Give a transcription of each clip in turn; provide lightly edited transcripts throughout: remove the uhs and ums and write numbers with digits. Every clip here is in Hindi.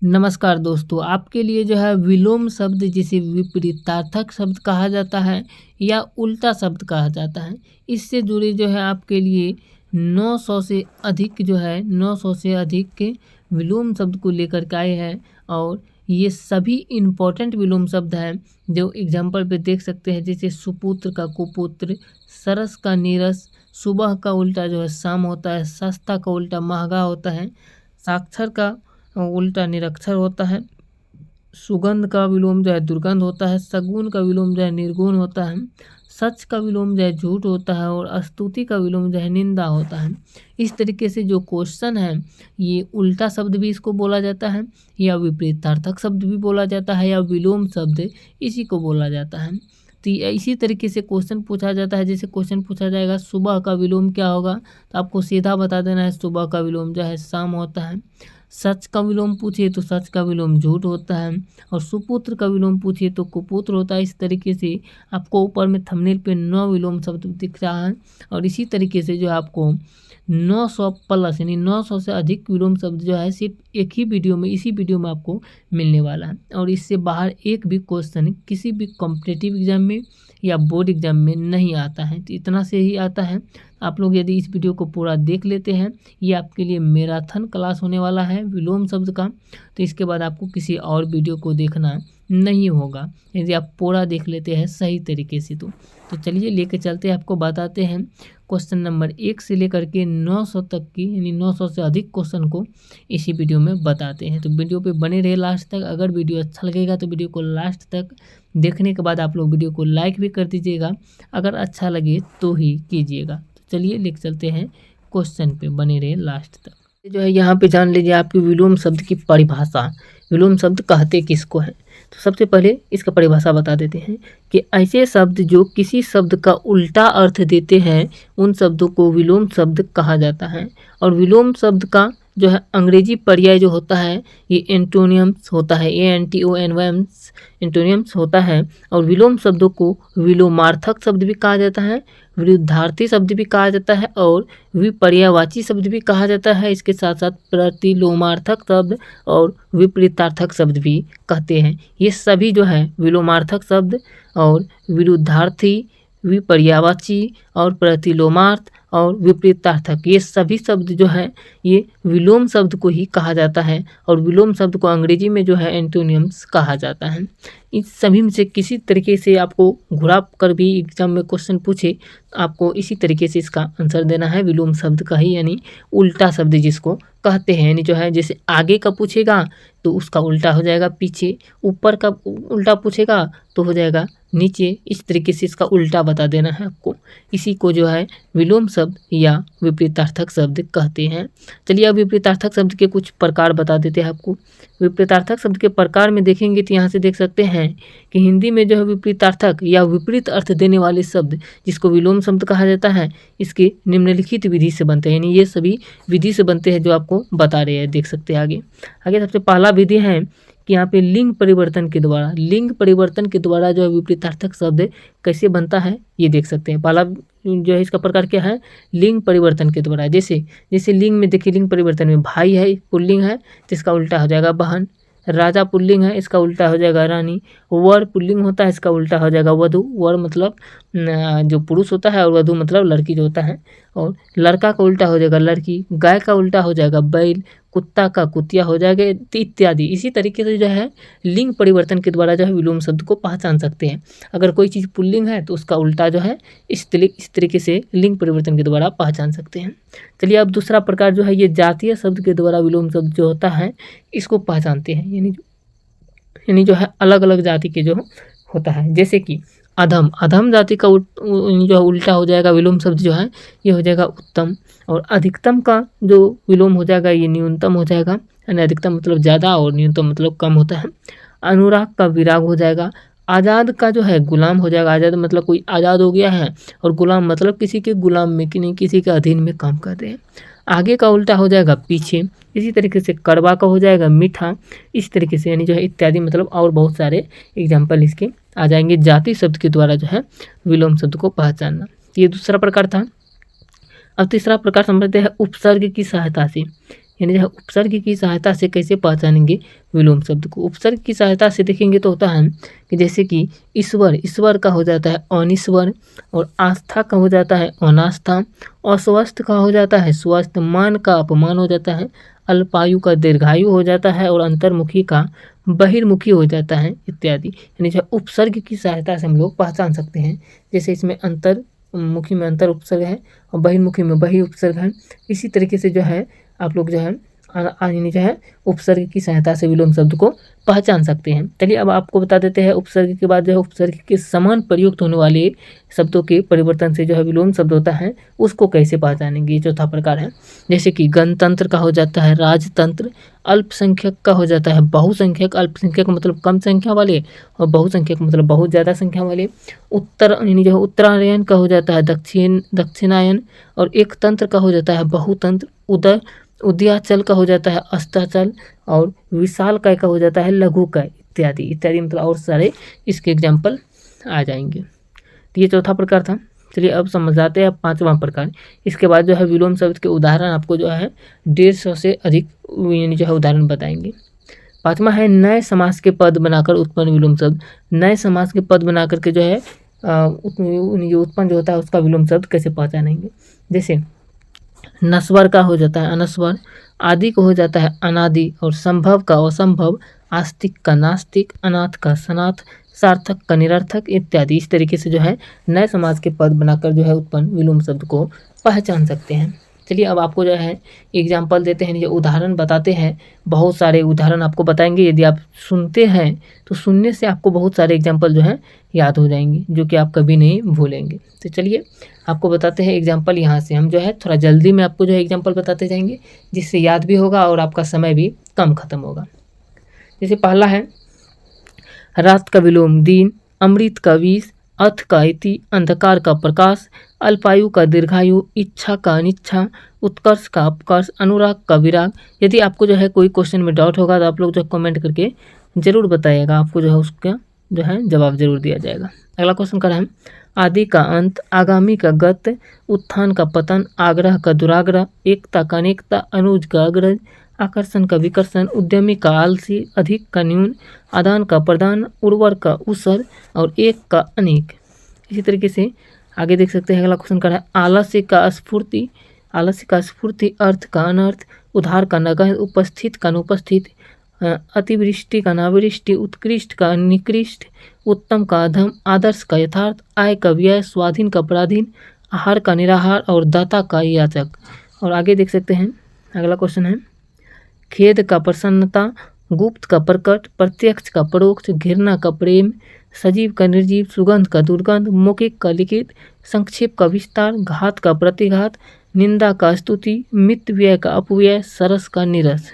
नमस्कार दोस्तों, आपके लिए जो है विलोम शब्द जिसे विपरीतार्थक शब्द कहा जाता है या उल्टा शब्द कहा जाता है, इससे जुड़े जो है आपके लिए 900 से अधिक जो है 900 से अधिक के विलोम शब्द को लेकर के आए हैं। और ये सभी इम्पोर्टेंट विलोम शब्द हैं जो एग्जाम्पल पे देख सकते हैं, जैसे सुपुत्र का कुपुत्र, सरस का नीरस, सुबह का उल्टा जो है शाम होता है, सस्ता का उल्टा महंगा होता है, साक्षर का उल्टा निरक्षर होता है, सुगंध का विलोम जो है दुर्गंध होता है, सगुन का विलोम जो है निर्गुण होता है, सच का विलोम जो है झूठ होता है और स्तुति का विलोम जो है निंदा होता है। इस तरीके से जो क्वेश्चन है ये उल्टा शब्द भी इसको बोला जाता है या विपरीतार्थक शब्द भी बोला जाता है या विलोम शब्द इसी को बोला जाता है। तो इसी तरीके से क्वेश्चन पूछा जाता है। जैसे क्वेश्चन पूछा जाएगा सुबह का विलोम क्या होगा, तो आपको सीधा बता देना है सुबह का विलोम जो है शाम होता है। सच का विलोम पूछिए तो सच का विलोम झूठ होता है और सुपुत्र का विलोम पूछिए तो कुपुत्र होता है। इस तरीके से आपको ऊपर में थंबनेल पे 9 विलोम शब्द दिख रहा है और इसी तरीके से जो आपको 900 प्लस यानी 900 से अधिक विलोम शब्द जो है सिर्फ एक ही वीडियो में इसी वीडियो में आपको मिलने वाला है। और इससे बाहर एक भी क्वेश्चन किसी भी कॉम्पिटिटिव एग्जाम में या बोर्ड एग्जाम में नहीं आता है, तो इतना से ही आता है। आप लोग यदि इस वीडियो को पूरा देख लेते हैं, ये आपके लिए मैराथन क्लास होने वाला है विलोम शब्द का, तो इसके बाद आपको किसी और वीडियो को देखना नहीं होगा यदि आप पूरा देख लेते हैं सही तरीके से। तो चलिए लेके चलते हैं, आपको बताते हैं क्वेश्चन नंबर 1 से लेकर के 900 तक की यानी 900 से अधिक क्वेश्चन को इसी वीडियो में बताते हैं। तो वीडियो पे बने रहे लास्ट तक। अगर वीडियो अच्छा लगेगा तो वीडियो को लास्ट तक देखने के बाद आप लोग वीडियो को लाइक भी कर दीजिएगा, अगर अच्छा लगे तो ही कीजिएगा। तो चलिए लेके चलते हैं क्वेश्चन पे, बने रहे लास्ट तक। जो है यहाँ पे जान लीजिए आपकी विलोम शब्द की परिभाषा, विलोम शब्द कहते किसको है। तो सबसे पहले इसका परिभाषा बता देते हैं कि ऐसे शब्द जो किसी शब्द का उल्टा अर्थ देते हैं उन शब्दों को विलोम शब्द कहा जाता है। और विलोम शब्द का जो है अंग्रेजी पर्याय जो होता है ये एंटोनियम्स होता है, ANTONYMS एंटोनियम्स होता है। और विलोम शब्दों को विलोमार्थक शब्द भी कहा जाता है, विरुद्धार्थी शब्द भी कहा जाता है और विपर्यायवाची शब्द भी कहा जाता है। इसके साथ साथ प्रतिलोमार्थक शब्द और विपरीतार्थक शब्द भी कहते हैं। ये सभी जो है विलोमार्थक शब्द और विरुद्धार्थी, विपर्यायवाची और प्रतिलोमार्थ और विपरीतार्थक, ये सभी शब्द जो है ये विलोम शब्द को ही कहा जाता है। और विलोम शब्द को अंग्रेजी में जो है एंटोनियम्स कहा जाता है। इस सभी में से किसी तरीके से आपको घुरा कर भी एग्जाम में क्वेश्चन पूछे, आपको इसी तरीके से इसका आंसर देना है विलोम शब्द का ही, यानी उल्टा शब्द जिसको कहते हैं। यानी जो है जैसे आगे का पूछेगा तो उसका उल्टा हो जाएगा पीछे, ऊपर का उल्टा पूछेगा तो हो जाएगा नीचे। इस तरीके से इसका उल्टा बता देना है आपको। इसी को जो है विलोम शब्द या विपरीतार्थक शब्द कहते हैं। चलिए अब विपरीतार्थक शब्द के कुछ प्रकार बता देते हैं आपको। विपरीतार्थक शब्द के प्रकार में देखेंगे तो यहाँ से देख सकते हैं कि हिंदी में जो है विपरीतार्थक या विपरीत अर्थ देने वाले शब्द जिसको विलोम शब्द कहा जाता है, इसके निम्नलिखित विधि से बनते हैं। यानी ये सभी विधि से बनते हैं जो आपको बता रहे हैं, देख सकते हैं आगे। सबसे पहला विधि है कि यहाँ पे लिंग परिवर्तन के द्वारा, लिंग परिवर्तन के द्वारा जो है विपरीतार्थक शब्द कैसे बनता है ये देख सकते हैं। पहला जो है इसका प्रकार क्या है, लिंग परिवर्तन के द्वारा। जैसे लिंग में देखिए, लिंग परिवर्तन में भाई है पुल्लिंग है तो इसका उल्टा हो जाएगा बहन, राजा पुल्लिंग है इसका उल्टा हो जाएगा रानी, वर पुल्लिंग होता है इसका उल्टा हो जाएगा वधु। वर मतलब जो पुरुष होता है और वधु मतलब लड़की जो होता है। और लड़का का उल्टा हो जाएगा लड़की, गाय का उल्टा हो जाएगा बैल, कुत्ता का कुतिया हो जाएगा इत्यादि। इसी तरीके से जो है लिंग परिवर्तन के द्वारा जो है विलोम शब्द को पहचान सकते हैं। अगर कोई चीज़ पुल्लिंग है तो उसका उल्टा जो है इस तरीके से लिंग परिवर्तन के द्वारा पहचान सकते हैं। चलिए अब दूसरा प्रकार जो है ये जातीय शब्द के द्वारा विलोम शब्द जो होता है इसको पहचानते हैं। यानी जो है अलग अलग जाति के जो होता है। जैसे कि अधम, अधम जाति का जो उल्टा हो जाएगा विलोम शब्द जो है ये हो जाएगा उत्तम। और अधिकतम का जो विलोम हो जाएगा ये न्यूनतम हो जाएगा, यानी अधिकतम मतलब ज़्यादा और न्यूनतम मतलब कम होता है। अनुराग का विराग हो जाएगा। आज़ाद का जो है गुलाम हो जाएगा। आज़ाद मतलब कोई आज़ाद हो गया है और गुलाम मतलब किसी के गुलाम में कि नहीं, किसी के अधीन में काम कर रहे हैं। आगे का उल्टा हो जाएगा पीछे। इसी तरीके से कड़वा का हो जाएगा मीठा। इस तरीके से यानी जो है इत्यादि, मतलब और बहुत सारे एग्जाम्पल इसके आ जाएंगे जाति शब्द के द्वारा जो है विलोम शब्द को पहचानना। ये दूसरा प्रकार था। अब तीसरा प्रकार समझते हैं उपसर्ग की सहायता से। यानी जो है उपसर्ग की सहायता से कैसे पहचानेंगे विलोम शब्द को। उपसर्ग की सहायता से देखेंगे तो होता है कि जैसे कि ईश्वर, ईश्वर का हो जाता है अनिश्वर, और आस्था का हो जाता है अनास्था, अस्वस्थ का हो जाता है स्वस्थ, मान का अपमान हो जाता है, अल्पायु का दीर्घायु हो जाता है, और अंतर्मुखी का बहिर्मुखी हो जाता है इत्यादि। यानी जो उपसर्ग की सहायता से हम लोग पहचान सकते हैं। जैसे इसमें अंतर्मुखी में अंतर उपसर्ग है और बहिर्मुखी में बहि उपसर्ग है। इसी तरीके से जो है आप लोग जो है यानी जो है उपसर्ग की सहायता से विलोम शब्द को पहचान सकते हैं। चलिए अब आपको बता देते हैं उपसर्ग के बाद जो है उपसर्ग के समान प्रयुक्त होने वाले शब्दों के परिवर्तन से जो है विलोम शब्द होता है उसको कैसे पहचानेंगे। चौथा प्रकार है जैसे कि गणतंत्र का हो जाता है राजतंत्र, अल्पसंख्यक का हो जाता है बहुसंख्यक, अल्पसंख्यक मतलब कम संख्या वाले और बहुसंख्यक मतलब बहुत ज़्यादा संख्या वाले, उत्तर यानी जो है उत्तरायण का हो जाता है दक्षिणायन, और एक तंत्र का हो जाता है बहुतंत्र, उदयाचल का हो जाता है अस्ताचल, और विशाल काय का हो जाता है लघु काय इत्यादि इत्यादि मतलब और सारे इसके एग्जाम्पल आ जाएंगे। तो ये चौथा प्रकार था। चलिए अब समझाते हैं पांचवा प्रकार। इसके बाद जो है विलोम शब्द के उदाहरण आपको जो है 150 से अधिक यानी जो है उदाहरण बताएंगे। पांचवा है नए समास के पद बनाकर उत्पन्न विलोम शब्द। नए समास के पद बनाकर के जो है उत्पन्न जो होता है उसका विलोम शब्द कैसे पहचानेंगे। जैसे नस्वर का हो जाता है अनस्वर, आदि को हो जाता है अनादि, और संभव का असंभव, आस्तिक का नास्तिक, अनाथ का सनाथ, सार्थक का निरर्थक इत्यादि। इस तरीके से जो है नए समाज के पद बनाकर जो है उत्पन्न विलोम शब्द को पहचान सकते हैं। चलिए अब आपको जो है एग्जाम्पल देते हैं, जो उदाहरण बताते हैं। बहुत सारे उदाहरण आपको बताएंगे, यदि आप सुनते हैं तो सुनने से आपको बहुत सारे एग्जाम्पल जो है याद हो जाएंगे, जो कि आप कभी नहीं भूलेंगे। तो चलिए आपको बताते हैं एग्जाम्पल। यहाँ से हम जो है थोड़ा जल्दी में आपको जो है एग्जाम्पल बताते जाएंगे, जिससे याद भी होगा और आपका समय भी कम खत्म होगा। जैसे पहला है रात का विलोम दिन, अमृत का विष, अथ का इति, अंधकार का प्रकाश, अल्पायु का दीर्घायु, इच्छा का अनिच्छा, उत्कर्ष का अपकर्ष, अनुराग का विराग। यदि आपको जो है कोई क्वेश्चन में डाउट होगा तो आप लोग जो कमेंट करके जरूर बताइएगा, आपको जो है उसका जो है जवाब जरूर दिया जाएगा। अगला क्वेश्चन का है आदि का अंत, आगामी का गत, उत्थान का पतन, आग्रह का दुराग्रह, एकता का अनेकता, अनुज का अग्रज, आकर्षण का विकर्षण, उद्यमी का आलसी, अधिक का न्यून, आदान का प्रदान, उर्वर का उसर, और एक का अनेक। इसी तरीके से आगे देख सकते हैं। अगला क्वेश्चन का है आलस्य का स्फूर्ति, आलस्य का स्फूर्ति, अर्थ का अनर्थ, उधार का नगह, उपस्थित का अनुपस्थित, अतिवृष्टि का नावृष्टि, उत्कृष्ट का निकृष्ट, उत्तम का अधम, आदर्श का यथार्थ, आय का व्यय, स्वाधीन का पराधीन, आहार का निराहार, और दाता का याचक। और आगे देख सकते हैं अगला क्वेश्चन है खेद का प्रसन्नता, गुप्त का प्रकट, प्रत्यक्ष का परोक्ष, घृणा का प्रेम, सजीव का निर्जीव, सुगंध का दुर्गंध, मौखिक का लिखित, संक्षेप का विस्तार, घात का प्रतिघात, निंदा का स्तुति, मित व्यय का अपव्यय, सरस का निरस।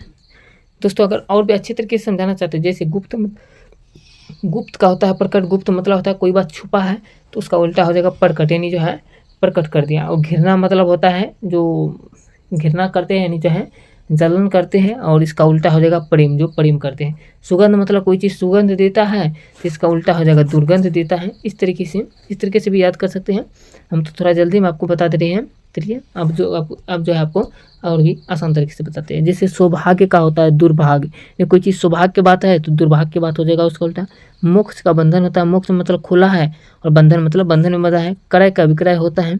दोस्तों अगर और भी अच्छे तरीके से समझाना चाहते हैं, जैसे गुप्त का होता है प्रकट, गुप्त मतलब होता है कोई बात छुपा है तो उसका उल्टा हो जाएगा प्रकट, यानी जो है प्रकट कर दिया। और घृणा मतलब होता है जो घृणा करते हैं, यानी जो है जलन करते हैं, और इसका उल्टा हो जाएगा प्रेम, जो प्रेम करते हैं। सुगंध मतलब कोई चीज़ सुगंध देता है तो इसका उल्टा हो जाएगा दुर्गंध देता है। इस तरीके से भी याद कर सकते हैं। हम तो थोड़ा जल्दी में आपको बता दे रहे हैं। चलिए अब जो है आपको और भी आसान तरीके से बताते हैं। जैसे सौभाग्य का होता है दुर्भाग्य, ये कोई चीज़ सौभाग्य की बात है तो दुर्भाग्य की बात हो जाएगा उसका उल्टा। मोक्ष का बंधन होता है, मोक्ष मतलब खुला है, और बंधन मतलब बंधन में बंधा है। क्रय का विक्रय होता है,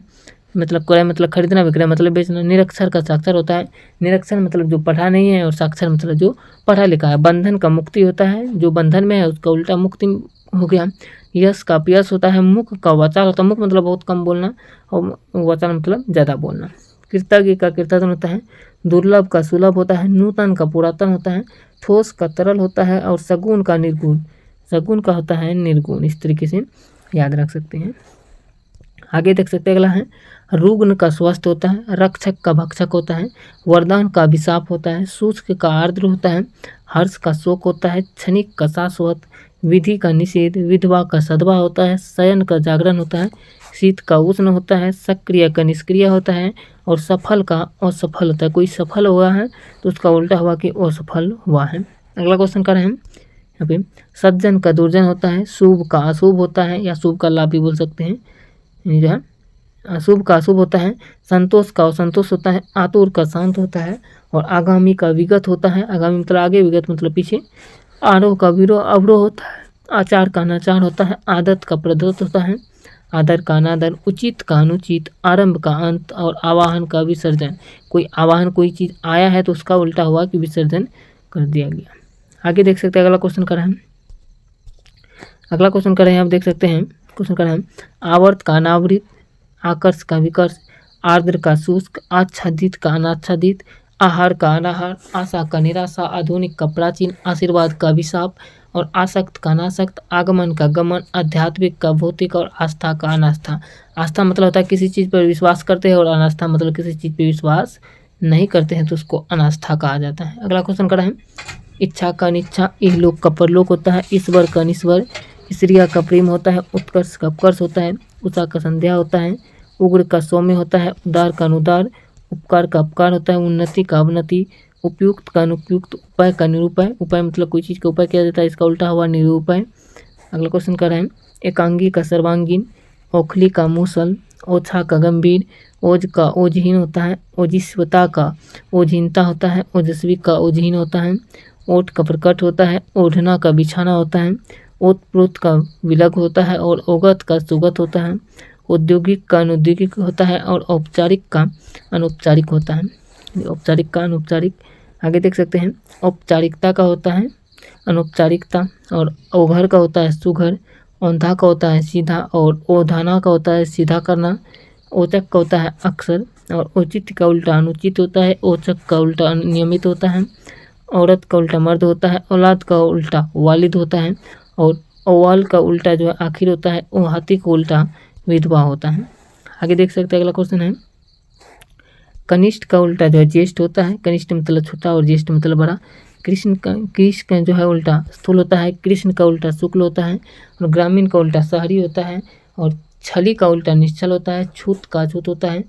मतलब क्रय मतलब खरीदना, विक्रय मतलब बेचना। निरक्षर का साक्षर होता है, निरक्षर मतलब जो पढ़ा नहीं है, और साक्षर मतलब जो पढ़ा लिखा है। बंधन का मुक्ति होता है, जो बंधन में है उसका उल्टा मुक्ति हो गया। यश का पयस होता है, मुख का वाचाल होता है, मुख मतलब बहुत कम बोलना, और वाचाल मतलब ज़्यादा बोलना। कृतज्ञ का कृतज्ञ होता है, दुर्लभ का सुलभ होता है, नूतन का पुरातन होता है, ठोस का तरल होता है, और सगुण का निर्गुण, सगुण का होता है निर्गुण। इस तरीके से याद रख सकते हैं। आगे देख सकते हैं अगला है रुग्ण का स्वस्थ होता है, रक्षक का भक्षक होता है, वरदान का अभिशाप होता है, शुष्क का आर्द्र होता है, हर्ष का शोक होता है, क्षणिक का शाश्वत, विधि का निषेध, विधवा का सधवा होता है, शयन का जागरण होता है, शीत का उष्ण होता है, सक्रिय का निष्क्रिय होता है, और सफल का असफल होता है। कोई सफल हुआ है तो उसका उल्टा हुआ कि असफल हुआ है। अगला क्वेश्चन कर रहे हैं यहाँ पे सज्जन का दुर्जन होता है, शुभ का अशुभ होता है, या शुभ का लाभ भी बोल सकते हैं। जो है अशुभ का अशुभ होता है, संतोष का असंतोष होता है, आतुर का शांत होता है, और आगामी का विगत होता है। आगामी मतलब आगे, विगत मतलब पीछे। आरोह का विरोह अवरोह होता है, आचार का अनाचार होता है, आदत का प्रदत्त होता है, आदर का अनादर, उचित का अनुचित, आरंभ का अंत, और आवाहन का विसर्जन। कोई आवाहन, कोई चीज़ आया है तो उसका उल्टा हुआ कि विसर्जन कर दिया गया। आगे देख सकते हैं, अगला क्वेश्चन कर रहे हैं, अगला क्वेश्चन कर रहे हैं, आप देख सकते हैं क्वेश्चन कर रहे हैं, आवर्त का अनावृत, आकर्ष का विकर्ष, आर्द्र का शुष्क, आच्छादित का अनाच्छादित, आहार का अनाहार, आशा का निराशा, आधुनिक का प्राचीन, आशीर्वाद का अभिशाप, और आसक्त का अनासक्त, आगमन का गमन, आध्यात्मिक का भौतिक, और आस्था का अनास्था। आस्था मतलब होता है किसी चीज़ पर विश्वास करते हैं, और अनास्था मतलब किसी चीज़ पर विश्वास नहीं करते हैं तो उसको अनास्था कहा जाता है। अगला क्वेश्चन कर रहे हैं, इच्छा का अनिच्छा, इहलोक का परलोक होता है, ईश्वर का निश्वर, स्त्रिया का प्रेम होता है, उत्कर्ष का अपकर्ष होता है, उषा का संध्या होता है, उग्र का सौम्य होता है, उदार का अनुदार, उपकार का अपकार होता है, उन्नति का अवनति, उपयुक्त का अनुपयुक्त, उपाय का निरुपाय। उपाय मतलब कोई चीज़ का उपाय किया जाता है, इसका उल्टा हुआ निरुपाय। अगला क्वेश्चन कर रहे हैं, एकांगी का सर्वांगीण, औखली का मूसल, ओछा का गंभीर, ओज का ओजहीन होता है, ओजिस्वता का ओजहीनता होता है, ओजस्वी का ओजहीन होता है, ओट का प्रकट होता है, ओढ़ना का बिछाना होता है, ओतप्रोत का विलग होता है, और ओगत का सुगत होता है, औद्योगिक का अनौद्योगिक होता है, और औपचारिक का अनौपचारिक होता है। औपचारिक का अनौपचारिक। आगे देख सकते हैं, औपचारिकता का होता है अनौपचारिकता, और ओघर का होता है सुघर, औंधा का होता है सीधा, और ओधाना का होता है सीधा करना, ओचक का होता है अक्सर, और उचित का उल्टा अनुचित होता है, ओचक का उल्टा अनियमित होता है, औरत का उल्टा मर्द होता है, औलाद का उल्टा वालिद होता है, और ओवाल का उल्टा जो है आखिर होता है, और हाथी का उल्टा विधवा होता है। आगे देख सकते हैं, अगला क्वेश्चन है, कनिष्ठ का उल्टा जो है ज्येष्ठ होता है, कनिष्ठ मतलब छोटा और ज्येष्ठ मतलब बड़ा। कृष्ण का जो है उल्टा स्थूल होता है, कृष्ण का उल्टा शुक्ल होता है, और ग्रामीण का उल्टा शहरी होता है, और छली का उल्टा निश्चल होता है, छूत का अछूत होता है,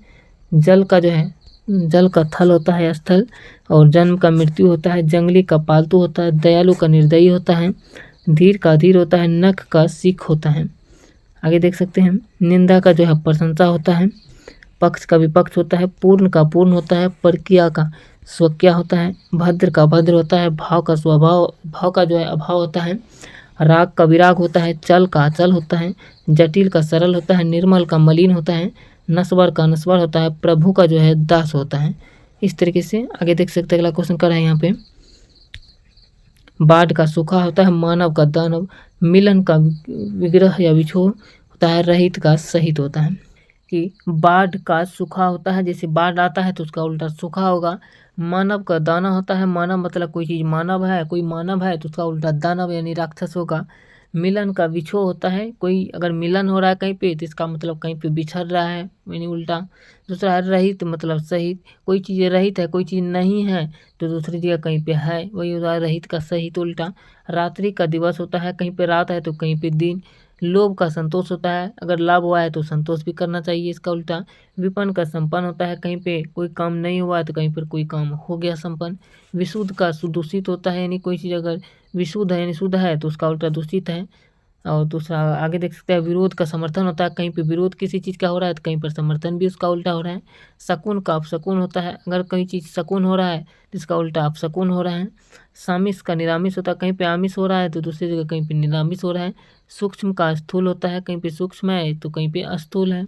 जल का जो है जल का थल होता है स्थल, और जन्म का मृत्यु होता है, जंगली का पालतू होता है, दयालु का निर्दयी होता है, धीर का धीर होता है, नख का सीख होता है। आगे देख सकते हैं, निंदा का जो है प्रशंसा होता है, पक्ष का विपक्ष होता है, पूर्ण का पूर्ण होता है, परकिया का स्वकिया होता है, भद्र का भद्र होता है, भाव का स्वभाव, भाव का जो है अभाव होता है, राग का विराग होता है, चल का अचल होता है, जटिल का सरल होता है, निर्मल का मलिन होता है, नस्वर का नस्वर होता है, प्रभु का जो है दास होता है। इस तरीके से आगे देख सकते हैं, अगला क्वेश्चन कर रहे हैं यहाँ पे, बाढ़ का सूखा होता है, मानव का दानव, मिलन का विग्रह या विछोह होता है, रहित का सहित होता है। कि बाढ़ का सूखा होता है, जैसे बाढ़ आता है तो उसका उल्टा सूखा होगा। मानव का दाना होता है, मानव मतलब कोई चीज़ मानव है, कोई मानव है तो उसका उल्टा दानव यानी राक्षस होगा। मिलन का विछोह होता है, कोई अगर मिलन हो रहा है कहीं पे तो इसका मतलब कहीं पे बिछड़ रहा है यानी उल्टा। दूसरा है रहित मतलब सहित, कोई चीज़ रहित है कोई चीज़ नहीं है तो दूसरी जगह कहीं पे है, वही होता है रहित का सहित उल्टा। रात्रि का दिवस होता है, कहीं पे रात है तो कहीं पे दिन। लोभ का संतोष होता है, अगर लाभ हुआ है तो संतोष भी करना चाहिए, इसका उल्टा। विपन्न का संपन्न होता है, कहीं पे कोई काम नहीं हुआ है तो कहीं पर कोई काम हो गया संपन्न। विशुद्ध का दूषित होता है, यानी कोई चीज़ अगर विशुद्ध है यानी शुद्ध है तो उसका उल्टा दूषित है। और दूसरा आगे देख सकते हैं, विरोध का समर्थन होता है, कहीं पे विरोध किसी चीज़ का हो रहा है तो कहीं पर समर्थन भी उसका उल्टा हो रहा है। शकुन का अपशकुन होता है, अगर कोई चीज़ शकुन हो रहा है तो इसका उल्टा अपशकुन हो रहा है। सामिस का निरामिस होता है, कहीं पे आमिष हो रहा है तो दूसरी जगह कहीं पे निरामिष हो रहा है। सूक्ष्म का स्थूल होता है, कहीं पे सूक्ष्म है तो कहीं पे अस्थूल है।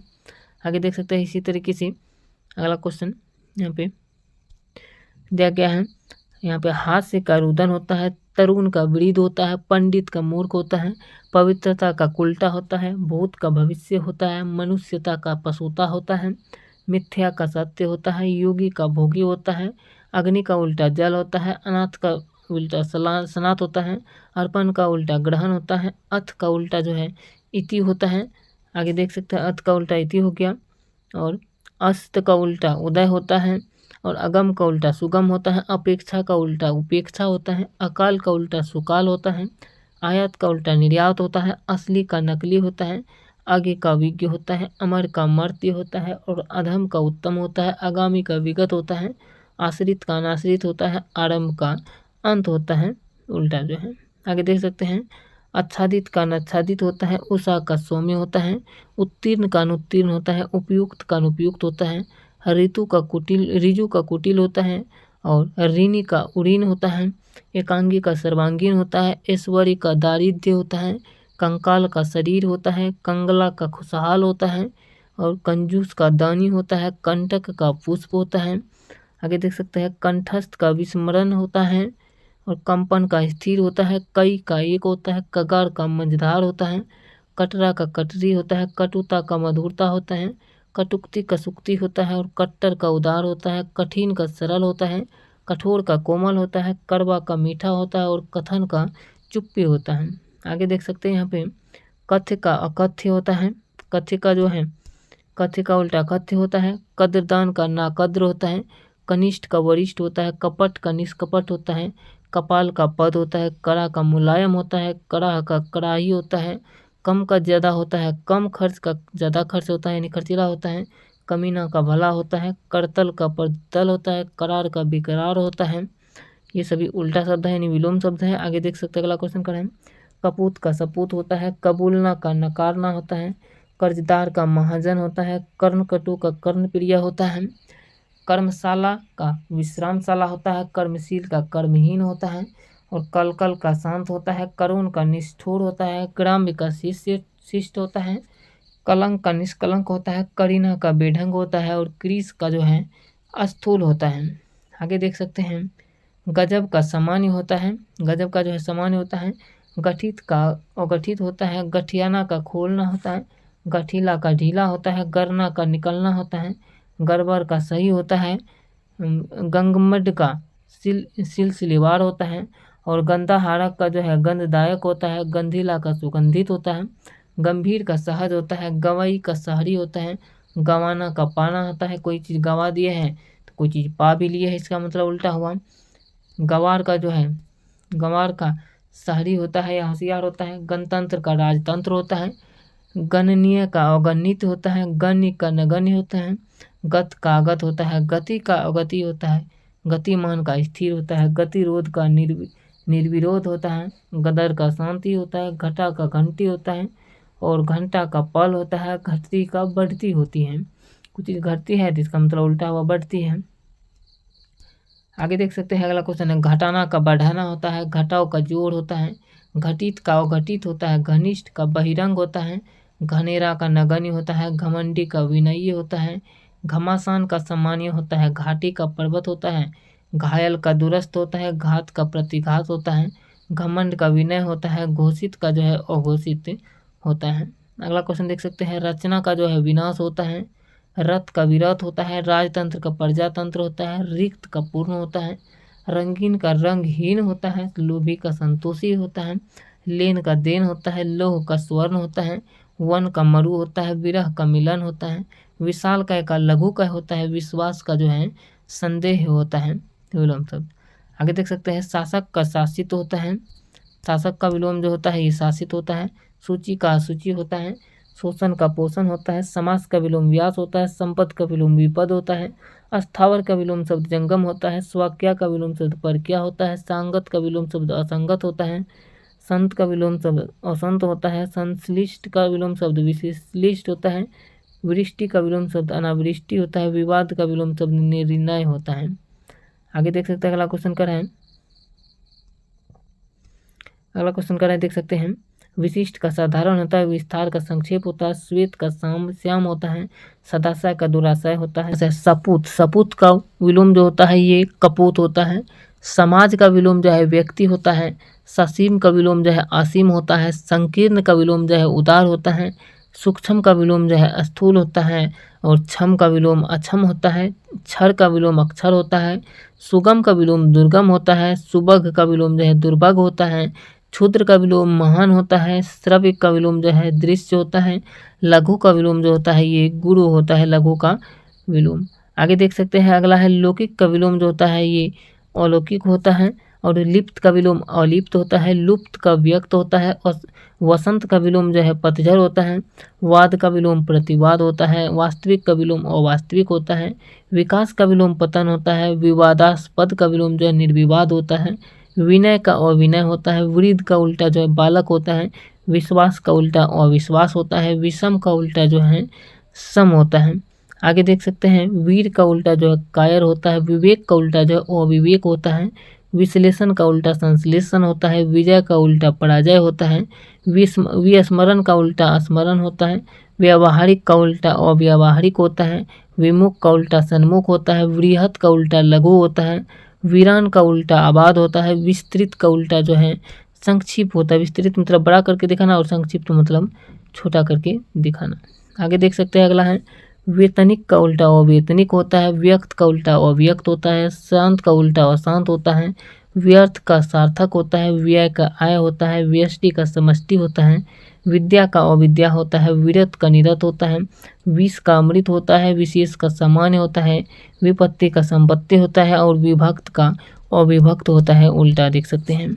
आगे देख सकते हैं इसी तरीके से अगला क्वेश्चन यहाँ पे दिया गया है। यहाँ पे हास्य का रुदन होता है, तरुण का वृद्ध होता है, पंडित का मूर्ख होता है, पवित्रता का उल्टा होता है, भूत का भविष्य होता है, मनुष्यता का पशुता होता है, मिथ्या का सत्य होता है, योगी का भोगी होता है, अग्नि का उल्टा जल होता है, अनाथ का उल्टा सनात होता है, अर्पण का उल्टा ग्रहण होता है, अथ का उल्टा जो है इति होता है। आगे देख सकते हैं अथ का उल्टा इति हो गया, और अस्त का उल्टा उदय होता है, और अगम का उल्टा सुगम होता है, अपेक्षा का उल्टा उपेक्षा होता है, अकाल का उल्टा सुकाल होता है, आयात का उल्टा निर्यात होता है, असली का नकली होता है, आगे का विज्ञ होता है, अमर का मर्त्य होता है, और अधम का उत्तम होता है, आगामी का विगत होता है, आश्रित का अनाश्रित होता है, आरंभ का अंत होता है उल्टा जो है। आगे देख सकते हैं आच्छादित का अनाच्छादित होता है, उषा का सौम्य होता है, उत्तीर्ण का अनुत्तीर्ण होता है, उपयुक्त का अनुपयुक्त होता है, ऋतु का कुटिल ऋजु का कुटिल होता है और ऋणी का उरीन होता है, एकांगी का सर्वांगीण होता है, ऐश्वर्य का दारिद्र्य होता है, कंकाल का शरीर होता है, कंगला का खुशहाल होता है और कंजूस का दानी होता है, कंटक का पुष्प होता है। आगे देख सकते हैं कंठस्थ का विस्मरण होता है और कंपन का स्थिर होता है, कई का एक होता है, कगार का मझधार होता है, कटरा का कटरी होता है, कटुता का मधुरता होता है, कटुक्ति का सुक्ति होता है और कट्टर का उदार होता है, कठिन का सरल होता है, कठोर का कोमल होता है, करवा का मीठा होता है और कथन का चुप्पी होता है। आगे देख सकते हैं यहाँ पे कथ्य का अकथ्य होता है, कथ्य का जो है कथ्य का उल्टा कथ्य होता है, कद्रदान का नाकद्र होता है, कनिष्ठ का वरिष्ठ होता है, कपट का निष्कपट होता है, कपाल का पद होता है, कड़ा का मुलायम होता है, कड़ाह का कड़ाही होता है, कम का ज़्यादा होता है, कम खर्च का ज़्यादा खर्च होता है यानी खर्चीला होता है, कमीना का भला होता है, करतल का परतल होता है, करार का बेकरार होता है। ये सभी उल्टा शब्द है यानी विलोम शब्द है। आगे देख सकते हैं अगला क्वेश्चन करें, कपूत का सपूत होता है, कबूलना का नकारना होता है, कर्जदार का महाजन होता है, कर्णकटु का कर्णप्रिय होता है, कर्मशाला का विश्रामशाला होता है, कर्मशील का कर्महीन होता है और कलकल का शांत होता है, करुण का निष्ठुर होता है, ग्राम्य का शिष्ट होता है, कलंक का निष्कलंक होता है, करीना का बेढंग होता है और क्रीस का जो है स्थूल होता है। आगे देख सकते हैं गजब का सामान्य होता है, गजब का जो है सामान्य होता है, गठित का अगठित होता है, गठियाना का खोलना होता है, गठीला का ढीला होता है, गरना का निकलना होता है, गड़बड़ का सही होता है, गंगमड का सिलसिलेवार होता है और गंधाहारक का जो है गंधदायक होता है, गंधीला का सुगंधित होता है, गंभीर का सहज होता है, गवई का शहरी होता है, गंवाना का पाना होता है, कोई चीज़ गंवा दिए है तो कोई चीज़ पा भी लिए है, इसका मतलब उल्टा हुआ। गंवार का जो है गंवार का शहरी होता है या होशियार होता है, गणतंत्र का राजतंत्र होता है, गणनीय का अगणित होता है, गण्य का नगण्य होता है, गत का अगत होता है, गति का अगति होता है, गतिमान का स्थिर होता है, गतिरोध का निर्विरोध होता है, गदर का शांति होता है, घटा का घंटी होता है और घंटा का पल होता है, घटती का बढ़ती होती है। कुछ चीज़ घटती है जिसका मतलब उल्टा हुआ बढ़ती है। आगे देख सकते हैं अगला क्वेश्चन है, घटाना का बढ़ाना होता है, घटाओ का जोड़ होता है, घटित का अघटित होता है, घनिष्ठ का बहिरंग होता है, घनेरा का नगण्य होता है, घमंडी का विनयी होता है, घमासान का सामान्य होता है, घाटी का पर्वत होता है, घायल का दुरस्त होता है, घात का प्रतिघात होता है, घमंड का विनय होता है, घोषित का जो है अघोषित होता है। अगला क्वेश्चन देख सकते हैं, रचना का जो है विनाश होता है, रथ का विरथ होता है, राजतंत्र का प्रजातंत्र होता है, रिक्त का पूर्ण होता है, रंगीन का रंगहीन होता है, लोभी का संतोषी होता है, लेन का देन होता है, लोह का स्वर्ण होता है, वन का मरु होता है, विरह का मिलन होता है, विशाल का लघु का होता है, विश्वास का जो है संदेह होता है। विलोम शब्द आगे देख सकते हैं, शासक का शासित होता है, शासक का विलोम जो होता है ये शासित होता है, सूची का असूची होता है, शोषण का पोषण होता है, समास का विलोम व्यास होता है, संपद का विलोम विपद होता है, अस्थावर का विलोम शब्द जंगम होता है, स्वाक्या का विलोम शब्द परक्या होता है, सांगत का विलोम शब्द असंगत होता है, संत का विलोम शब्द असंत होता है, संश्लिष्ट का विलोम शब्द विशिष्ट होता है, वृष्टि का विलोम शब्द अनावृष्टि होता है, विवाद का विलोम शब्द निर्णय होता है। आगे देख सकते हैं अगला क्वेश्चन कर रहे हैं, अगला क्वेश्चन कर रहे हैं देख सकते हैं, विशिष्ट का साधारण होता है, विस्तार का संक्षेप होता है, श्वेत का श्याम होता है, सदाशय का दुराशय होता है, सपूत सपूत का विलोम जो होता है ये कपूत होता है, समाज का विलोम जो है व्यक्ति होता है, ससीम का विलोम जो है आसीम होता है, संकीर्ण का विलोम जो है उदार होता है, सूक्ष्म का विलोम जो है स्थूल होता है और क्षम का विलोम अक्षम होता है, क्षर का विलोम अक्षर होता है, सुगम का विलोम दुर्गम होता है, सुबग का विलोम जो है दुर्भग होता है, क्षुद्र का विलोम महान होता है, श्रव्य का विलोम जो है दृश्य होता है, लघु का विलोम जो होता है ये गुरु होता है, लघु का विलोम। आगे देख सकते हैं अगला है, लौकिक का विलोम जो होता है ये अलौकिक होता है और लिप्त का विलोम अलिप्त होता है, लुप्त का व्यक्त होता है और वसंत का विलोम जो है पतझड़ होता है, वाद का विलोम प्रतिवाद होता है, वास्तविक का विलोम अवास्तविक होता है, विकास का विलोम पतन होता है, विवादास्पद का विलोम जो है निर्विवाद होता है, विनय का अविनय होता है। वृद्ध का उल्टा जो है बालक होता है। विश्वास का उल्टा अविश्वास होता है। विषम का उल्टा जो है सम होता है। आगे देख सकते हैं, वीर का उल्टा जो है कायर होता है। विवेक का उल्टा जो है अविवेक होता है। विश्लेषण का उल्टा संश्लेषण होता है। विजय का उल्टा पराजय होता है। विस्मरण का उल्टा स्मरण होता है। व्यावहारिक का उल्टा अव्यावहारिक होता है। विमुख का उल्टा सन्मुख होता है। वृहत का उल्टा लघु होता है। वीरान का उल्टा आबाद होता है। विस्तृत का उल्टा जो है संक्षिप्त होता है। विस्तृत मतलब बड़ा करके दिखाना और संक्षिप्त मतलब छोटा करके दिखाना। आगे देख सकते हैं, अगला है वेतनिक का उल्टा अवेतनिक होता है। व्यक्त का उल्टा अव्यक्त होता है। शांत का उल्टा अशांत होता है। व्यर्थ का सार्थक होता है। व्यय का आय होता है। व्यष्टि का समष्टि होता है। विद्या का अविद्या होता है। विरत का निरत होता है। विष का अमृत होता है। विशेष का सामान्य होता है। विपत्ति का संपत्ति होता है और विभक्त का अविभक्त होता है। उल्टा देख सकते हैं।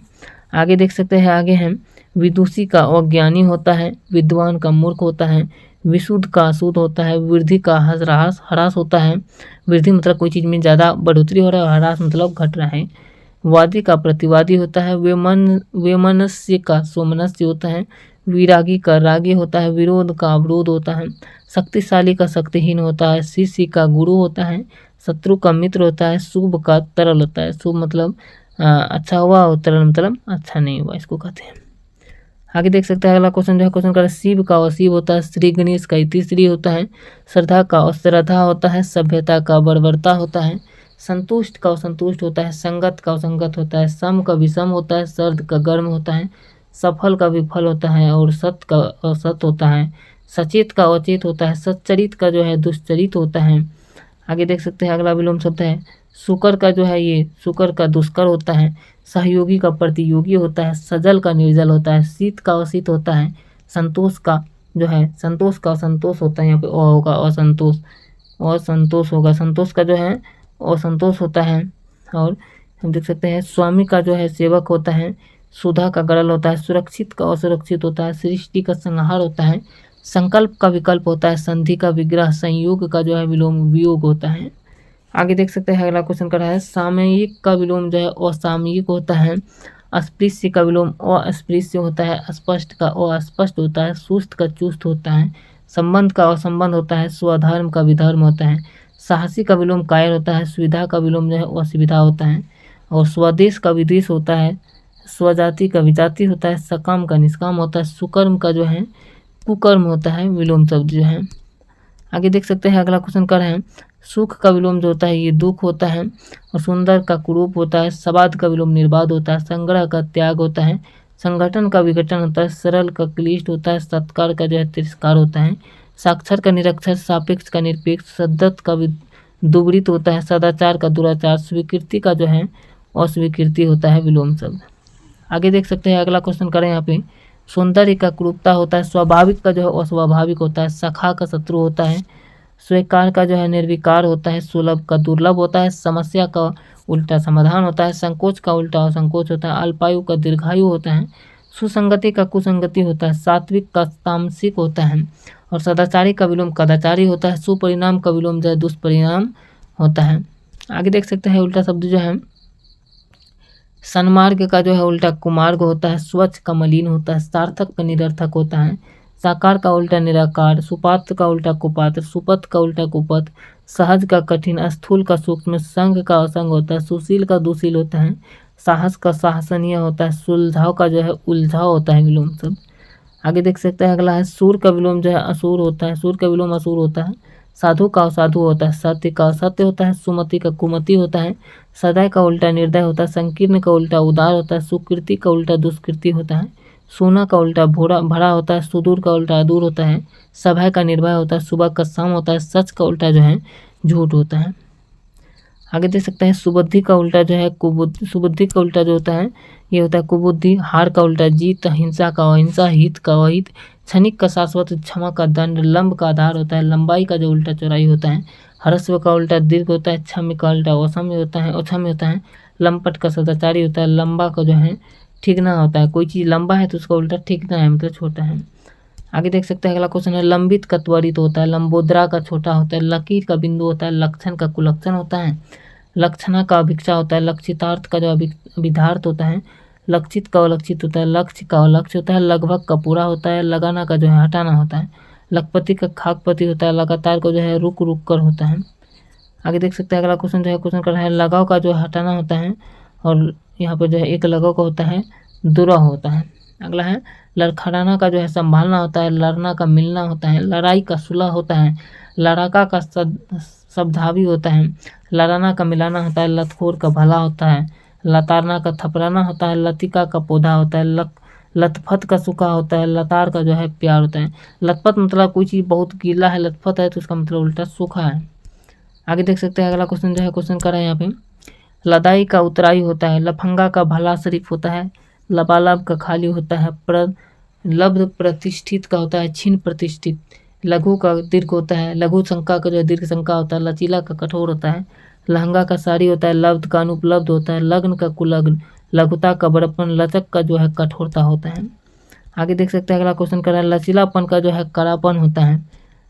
आगे देख सकते हैं, आगे है विदुषी का अज्ञानी होता है। विद्वान का मूर्ख होता है। विशुद्ध का अशुद्ध होता है। वृद्धि का ह्रास होता है। वृद्धि मतलब कोई चीज़ में ज़्यादा बढ़ोतरी हो रहा है और ह्रास मतलब घट रहा है। वादी का प्रतिवादी होता है। वेमनस्य का सोमनस्य होता है। विरागी का रागी होता है। विरोध का अवरोध होता है। शक्तिशाली का शक्तिहीन होता है। शिष्य का गुरु होता है। शत्रु का मित्र होता है। शुभ का तरल होता है। शुभ मतलब अच्छा हुआ और तरल मतलब अच्छा नहीं हुआ, इसको कहते हैं। आगे देख सकते हैं, अगला क्वेश्चन जो है क्वेश्चन का शिव का अशिव होता है। श्री गणेश का इतिश्री होता है। श्रद्धा का अश्रद्धा होता है। सभ्यता का बर्बरता होता है। संतुष्ट का असंतुष्ट होता है। संगत का असंगत होता है। सम का विषम होता है। सर्द का गर्म होता है। सफल का विफल होता है और सत का असत होता है। सचेत का अचेत होता है। सच्चरित का जो है दुष्चरित होता है। आगे देख सकते हैं, अगला विलोम शब्द है शुकर का जो है ये शुकर का दुष्कर होता है। सहयोगी का प्रतियोगी होता है। सजल का निर्जल होता है। शीत का अशीत होता है। संतोष का जो है संतोष का असंतोष होता है। यहाँ पे अ होगा असंतोष, असंतोष होगा। संतोष का जो है असंतोष होता है। और हम देख सकते हैं स्वामी का जो है सेवक होता है। सुधा का गड़ल होता है। सुरक्षित का असुरक्षित होता है। सृष्टि का संहार होता है। संकल्प का विकल्प होता है। संधि का विग्रह। संयोग का जो है विलोम वियोग होता है। आगे देख सकते हैं, अगला क्वेश्चन कर रहा है सामयिक का विलोम जो है असामयिक होता है। अस्पृश्य का विलोम अस्पृश्य होता है। स्पष्ट का अस्पष्ट होता है। सुस्त का चुस्त होता है। संबंध का असंबंध होता है। स्वधर्म का विधर्म होता है। साहसी का विलोम कायर होता है। सुविधा का विलोम जो है असुविधा होता है। और स्वदेश का विदेश होता है। स्वजाति का विजाति होता है। सकाम का निष्काम होता है। सुकर्म का जो है कुकर्म होता है। विलोम शब्द जो है। आगे देख सकते हैं, अगला क्वेश्चन कर रहे हैं सुख का विलोम जो होता है ये दुख होता है। और सुंदर का कुरूप होता है। सबाद का विलोम निर्बाध होता है। संग्रह का त्याग होता है। संगठन का विघटन होता है। सरल का क्लिष्ट होता है। सत्कार का जो है तिरस्कार होता है। साक्षर का निरक्षर। सापेक्ष का निरपेक्ष। सद्दत का दुर्वृत्त होता है। सदाचार का दुराचार। स्वीकृति का जो है अस्वीकृति होता है विलोम शब्द। आगे देख सकते हैं, अगला क्वेश्चन करें यहाँ पे सौंदर्य का कुरूपता होता है। स्वाभाविक का जो है अस्वाभाविक होता है। सखा का शत्रु होता है। स्वीकार का जो है निर्विकार होता है। सुलभ का दुर्लभ होता है। समस्या का उल्टा समाधान होता है। संकोच का उल्टा असंकोच होता है। अल्पायु का दीर्घायु होता है। सुसंगति का कुसंगति होता है। सात्विक का तामसिक होता है। और सदाचारी का विलोम कदाचारी होता है। सुपरिणाम का विलोम जो है दुष्परिणाम होता है। आगे देख सकते हैं, उल्टा शब्द जो है सन्मार्ग का जो है उल्टा कुमार्ग होता है। स्वच्छ का मलिन होता है। सार्थक का निरर्थक होता है। साकार का उल्टा निराकार। सुपात्र का उल्टा कुपात्र। सुपथ का उल्टा कुपथ। सहज का कठिन। स्थूल का सूक्ष्म। संग का असंग होता है। सुशील का दुशील होता है। साहस का साहसनीय होता है। सुलझाव का जो है उलझाव होता है विलोम शब्द। आगे देख सकते हैं, अगला है सूर का विलोम जो है असुर होता है। सूर का विलोम असुर होता है। साधु का असाधु होता है। सत्य का असत्य होता है। सुमति का कुमति होता है। सदय का उल्टा निर्दय होता है। संकीर्ण का उल्टा उदार होता है। सुकृति का उल्टा दुष्कृति होता है। सोना का उल्टा भरा होता है। सुदूर का उल्टा अदूर होता है। सभय का निर्भय होता है। सुबह का शाम होता है। सच का उल्टा जो है झूठ होता है। आगे देख सकते हैं, सुबुद्धि का उल्टा जो है कुबुद्धि। सुबुद्धि का उल्टा जो होता है ये होता है कुबुद्धि। हार का उल्टा जीत। हिंसा का अहिंसा। हित का अहित। क्षणिक का शाश्वत। क्षमा का दंड। लंब का आधार होता है। लंबाई का जो उल्टा चौड़ाई होता है। ह्रस्व का उल्टा दीर्घ होता है। क्षम्य का उल्टा असम्य होता है। अक्षम्य होता है। लंपट का सदाचारी होता है। लंबा का जो है ठीकना होता है। कोई चीज़ लंबा है तो उसका उल्टा ठीकना है मतलब छोटा है। आगे देख सकते हैं, अगला क्वेश्चन है लंबित का त्वरित होता है। लंबोदरा का छोटा होता है। लकीर का बिंदु होता है। लक्षण का कुलक्षण होता है। लक्षणा का अभिक्षा होता है, लक्षितार्थ का जो अभिधार्थ होता है, लक्षित का अलक्षित होता है, लक्ष्य का अलक्ष्य होता है, लगभग का पूरा होता है, लगाना का जो है हटाना होता है, लखपति का खाकपति होता है, लगातार को जो है रुक रुक कर होता है। आगे देख सकते हैं अगला क्वेश्चन जो है क्वेश्चन कर रहा है लगाव का जो है हटाना होता है, और यहाँ पर जो है एक लगाव का होता है दुरा होता है। अगला है लड़खड़ाना का जो है संभालना होता है, लड़ना का मिलना होता है, लड़ाई का सुलह होता है, लड़ाका का शब्दावी होता है, लड़ाना का मिलाना होता है, लतखोर का भला होता है, लतारना का थपराना होता है, लतिका का पौधा होता है, लतपथ का सूखा होता है, लतार का जो है प्यार होता है। लतपथ मतलब कोई चीज़ बहुत गीला है, लतपथ है तो उसका मतलब उल्टा सूखा है। आगे देख सकते हैं अगला क्वेश्चन जो है क्वेश्चन कर रहे हैं यहाँ पे लदाई का उतराई होता है, लफंगा का भला शरीफ होता है, लबालब का खाली होता है, लब्ध प्रतिष्ठित का होता है, छीन प्रतिष्ठित, लघु का दीर्घ होता है, लघु शंका का जो है दीर्घ शंका होता है, लचीला का कठोर होता है, लहंगा का साड़ी होता है, लब्ध का अनुपलब्ध होता है, लग्न का कुलग्न, लघुता का बड़प्पन, लचक का जो है कठोरता होता है। आगे देख सकते हैं अगला क्वेश्चन कर रहा है लचीलापन का जो है कड़ापन होता है,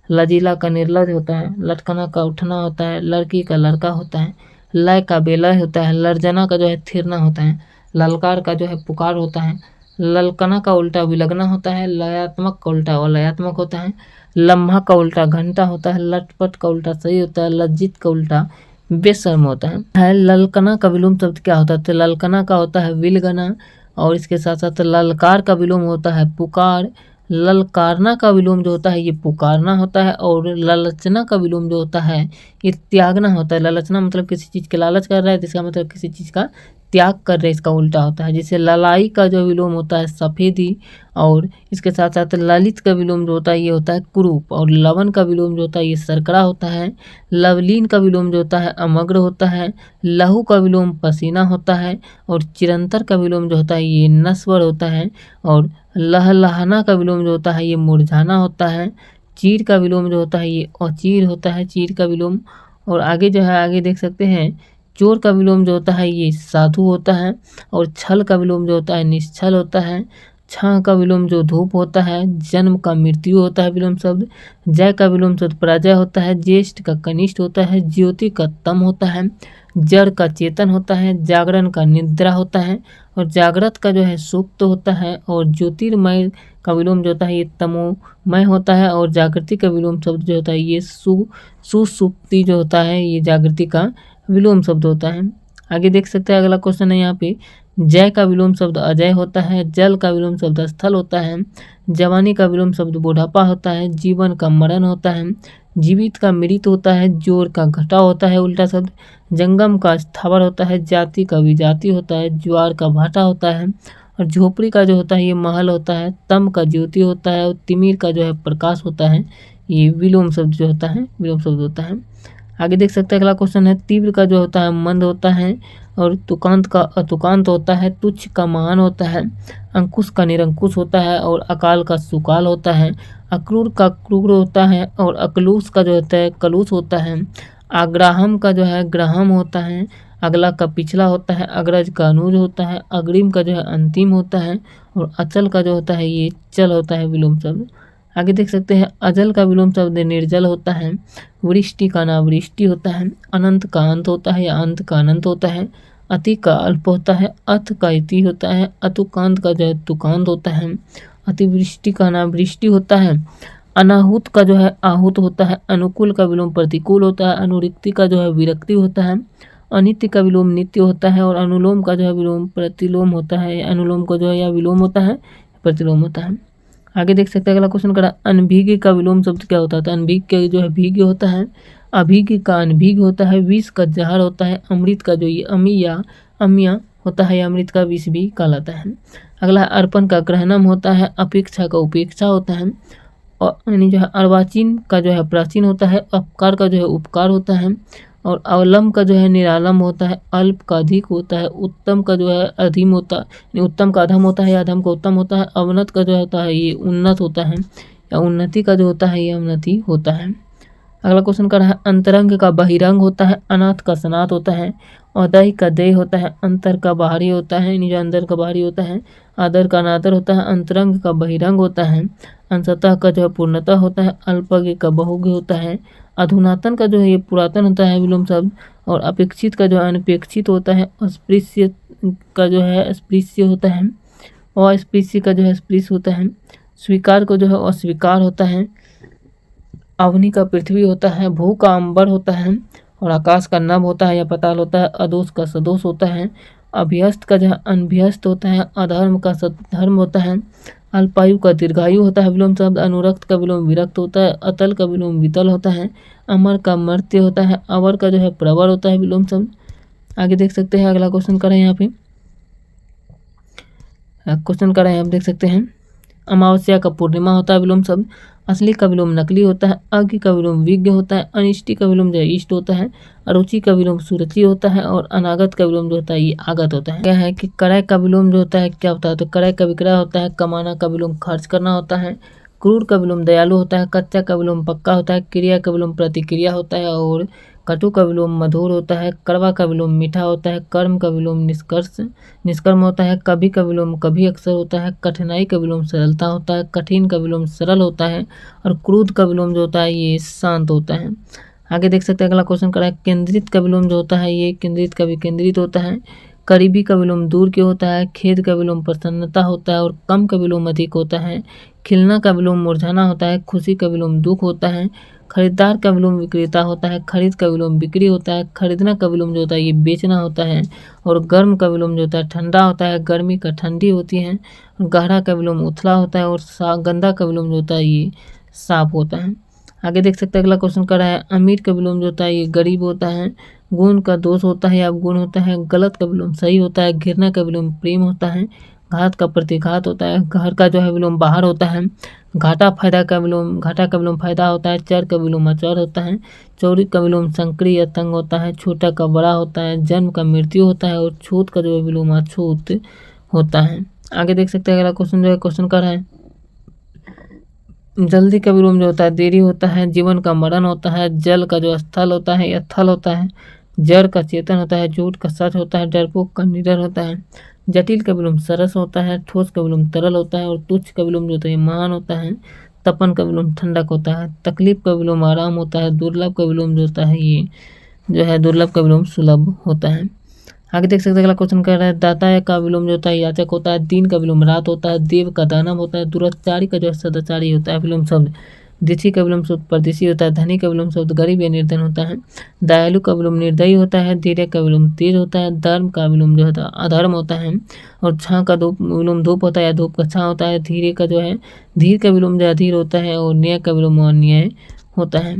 लजीला का निर्लज होता है, लटकना का उठना होता है, लड़की का लड़का होता है, लय का बेलय होता है, लर्जना का जो है थिरना होता है, ललकार का जो है पुकार होता है, ललकना का उल्टा विलगना होता है, लयात्मक का उल्टा अलयात्मक होता है, लम्हा का उल्टा घंटा होता है, लटपट का उल्टा सही होता है, लज्जित का उल्टा बेशर्म होता है। ललकना का विलोम शब्द क्या होता है तो ललकना का होता है विलगना, और इसके साथ साथ ललकार का विलोम होता है पुकार, ललकारना का विलोम जो होता है ये पुकारना होता है, और लालचना का विलोम जो होता है ये त्यागना होता है। लालचना मतलब किसी चीज़ के लालच कर रहा है, जिसका मतलब किसी चीज़ का त्याग कर रहे, इसका उल्टा होता है। जैसे ललाई का जो विलोम होता है सफ़ेदी, और इसके साथ साथ ललित का विलोम जो होता है ये होता है कुरूप, और लवन का विलोम जो होता है ये सरकड़ा होता है, लवलीन का विलोम जो होता है अमग्र होता है, लहू का विलोम पसीना होता है, और चिरंतर का विलोम जो होता है ये नस्वर होता है, और लहलहाना का विलोम जो होता है ये मुरझाना होता है, चीर का विलोम जो होता है ये अचीर होता है, चीर का विलोम। और आगे जो है आगे देख सकते हैं चोर का विलोम जो होता है ये साधु होता है, और छल का विलोम जो होता है निश्छल होता है, छां का विलोम जो धूप होता है, जन्म का मृत्यु होता है विलोम शब्द, जय का विलोम शब्द पराजय होता है, ज्येष्ठ का कनिष्ठ होता है, ज्योति का तम होता है, जड़ का चेतन होता है, जागरण का निद्रा होता है, और जागृत का जो है सुप्त होता है, और ज्योतिर्मय का विलोम जो होता है ये तमोमय होता है, और जागृति का विलोम शब्द जो होता है ये सुसुप्ति जो होता है ये जागृति का विलोम शब्द होता है। आगे देख सकते हैं अगला क्वेश्चन है यहाँ पे जय का विलोम शब्द अजय होता है, जल का विलोम शब्द स्थल होता है, जवानी का विलोम शब्द बुढ़ापा होता है, जीवन का मरण होता है, जीवित का मृत होता है, जोर का घटा होता है उल्टा शब्द, जंगम का स्थावर होता है, जाति का विजाति होता है, ज्वार का भाटा होता है, और झोपड़ी का जो होता है ये महल होता है, तम का ज्योति होता है, और तिमिर का जो है प्रकाश होता है, ये विलोम शब्द जो होता है विलोम शब्द होता है। आगे देख सकते हैं अगला क्वेश्चन है तीव्र का जो होता है मंद होता है, और तुकांत का अतुकांत होता है, तुच्छ का महान होता है, अंकुश का निरंकुश होता है, और अकाल का सुकाल होता है, अक्रूर का क्रूर होता है, और अकलूस का जो होता है कलूस होता है, आग्राहम का जो है ग्राहम होता है, अगला का पिछला होता है, अग्रज का अनुज होता है, अग्रिम का जो है अंतिम होता है, और अचल का जो होता है ये चल होता है विलोम शब्द। आगे देख सकते हैं अजल का विलोम शब्द निर्जल होता है, वृष्टि का अनावृष्टि होता है, अनंत का अंत होता है या अंत का अनंत होता है, अति का अल्प होता है, अथ का इति होता है, अतुकांत का जो है तुकांत होता है, अतिवृष्टि का अनावृष्टि होता है, अनाहुत का जो है आहूत होता है, अनुकूल का विलोम प्रतिकूल होता है, अनुरिक्ति का जो है विरक्ति होता है, अनित्य का विलोम नित्य होता है, और अनुलोम का जो है विलोम प्रतिलोम होता है, अनुलोम का जो है या विलोम होता है प्रतिलोम होता है। आगे देख सकते हैं अगला क्वेश्चन करा अनभिज्ञ का विलोम शब्द क्या होता है। अनभिज्ञ का जो है भिज्ञ होता है, अभिज्ञ का अनभिज्ञ होता है, विष का जहर होता है, अमृत का जो ये अमी या अमिया होता है, अमृत का विष भी कहलाता है। अगला अर्पण का ग्रहणम होता है, अपेक्षा का उपेक्षा होता है, और यानी जो है अर्वाचीन का जो है प्राचीन होता है, अपकार का जो है उपकार होता है, और अवलम का जो है निरालम होता है, अल्प का अधिक होता है, उत्तम का जो है अधीम होता है, उत्तम का अधम होता है या अधम का उत्तम होता है, अवनत का जो होता है ये उन्नत होता है, या उन्नति का जो होता है ये अवनति होता है। अगला क्वेश्चन का है अंतरंग का बहिरंग होता है, अनाथ का सनात होता है, औदय का देह होता है, अंतर का बाहरी होता है यानी जो अंदर का बाहरी होता है, आदर का अनादर होता है, अंतरंग का बहिरंग होता है, अंशतः का जो है पूर्णतः होता है, अल्पज्ञ का बहुज्ञ होता है, अधुनातन का जो है ये पुरातन होता है विलोम शब्द, और अपेक्षित का जो है अनपेक्षित होता है, अस्पृश्य का जो है अस्पृश्य होता है, अस्पृश्य का जो है अस्पृश्य होता है, स्वीकार को जो है अस्वीकार होता है, अवनी का पृथ्वी होता है, भू का अंबर होता है, और आकाश का नभ होता है या पताल होता है, अदोष का सदोष होता है, अभ्यस्त का जो है अनभ्यस्त होता है, अधर्म का सद्धर्म होता है, अल्पायु का दीर्घायु होता है विलोम शब्द, अनुरक्त का विलोम विरक्त होता है, अतल का विलोम वितल होता है, अमर का मर्त्य होता है, अवर का जो है प्रवर होता है विलोम शब्द। आगे देख सकते हैं, अगला क्वेश्चन करें यहाँ पे, क्वेश्चन करें आप देख सकते हैं, अमावस्या का पूर्णिमा होता है विलोम शब्द, असली का विलोम नकली होता है, अज्ञ का विलोम विज्ञ होता है, अनिष्टि का विलोम जो है इष्ट होता है, अरुचि का विलोम सुरुचि होता है, और अनागत का विलोम जो होता है ये आगत होता है। क्या है कि क्रय का विलोम जो होता है क्या होता है, तो क्रय का विक्रय होता है, कमाना का विलोम खर्च करना होता है, क्रूर का विलोम दयालु होता है, कच्चा का विलोम पक्का होता है, क्रिया का विलोम प्रतिक्रिया होता है, और कटु का विलोम मधुर होता है, कड़वा का विलोम मीठा होता है, कर्म का विलोम निष्कर्म होता है, कभी का विलोम कभी अक्सर होता है, कठिनाई का विलोम सरलता होता है, कठिन का विलोम सरल होता है, और क्रोध का विलोम जो होता है ये शांत होता है। आगे देख सकते हैं, अगला क्वेश्चन करा है, केंद्रित का विलोम जो होता है ये केंद्रित का विकेंद्रित होता है, करीबी का विलोम दूर के होता है, खेद का विलोम प्रसन्नता होता है, और कम का विलोम अधिक होता है, खिलना का विलोम मुरझाना होता है, खुशी का विलोम दुख होता है, खरीदार का विलोम विक्रेता होता है, खरीद का विलोम बिक्री होता है, खरीदना का विलोम जो होता है ये बेचना होता है, और गर्म का विलोम जो होता है ठंडा होता है, गर्मी का ठंडी होती है, गहरा का विलोम उथला होता है, और गंदा का विलोम जो होता है ये साफ होता है। आगे देख सकते हैं, अगला क्वेश्चन कर रहा है, अमीर का विलोम जो होता है ये गरीब होता है, गुण का दोष होता है या गुण होता है, गलत का विलोम सही होता है, घृणा का विलोम प्रेम होता है, घात का प्रतिघात होता है, घर का जो है विलोम बाहर होता है, घाटा का विलोम फायदा होता है, चर का विलोम अचर होता है, चौड़ी का विलोम संकरी या तंग होता है, छोटा का बड़ा होता है, जन्म का मृत्यु होता है, और छूत का जो है विलोम अछूत होता है। आगे देख सकते हैं, अगला क्वेश्चन जो है क्वेश्चन कर रहा है, जल्दी का विलोम जो होता है देरी होता है, जीवन का मरण होता है, जल का जो स्थल होता है या थल होता है, जड़ का चेतन होता है, झूठ का सच होता है, डरपोक का निडर होता है, जटिल का विलोम सरस होता है, ठोस का विलोम तरल होता है, और तुच्छ का विलोम जो होता है महान होता है, तपन का विलोम ठंडक होता है, तकलीफ का विलोम आराम होता है, दुर्लभ का विलोम जो होता है ये जो है दुर्लभ का विलोम सुलभ होता है। आगे देख सकते हैं, अगला क्वेश्चन कर रहा है, दाता का विलोम जो होता है याचक होता है, दिन का विलोम रात होता है, देव का दानव होता है, दुराचारी का जो है सदाचारी होता है विलोम शब्द, दिशी का विलोम शब्द परदेशी होता है, धनी का विलोम शब्द गरीब या निर्धन होता है, दयालु का विलोम निर्दयी होता है, धीरे का विलोम तेज होता है, धर्म का विलोम जो होता है अधर्म होता है, और छाँ का विलोम धूप होता है या धूप का छाँ होता है, धीरे का जो है धीर का विलोम जो अधीर होता है, और न्याय का विलोम अन्याय होता है।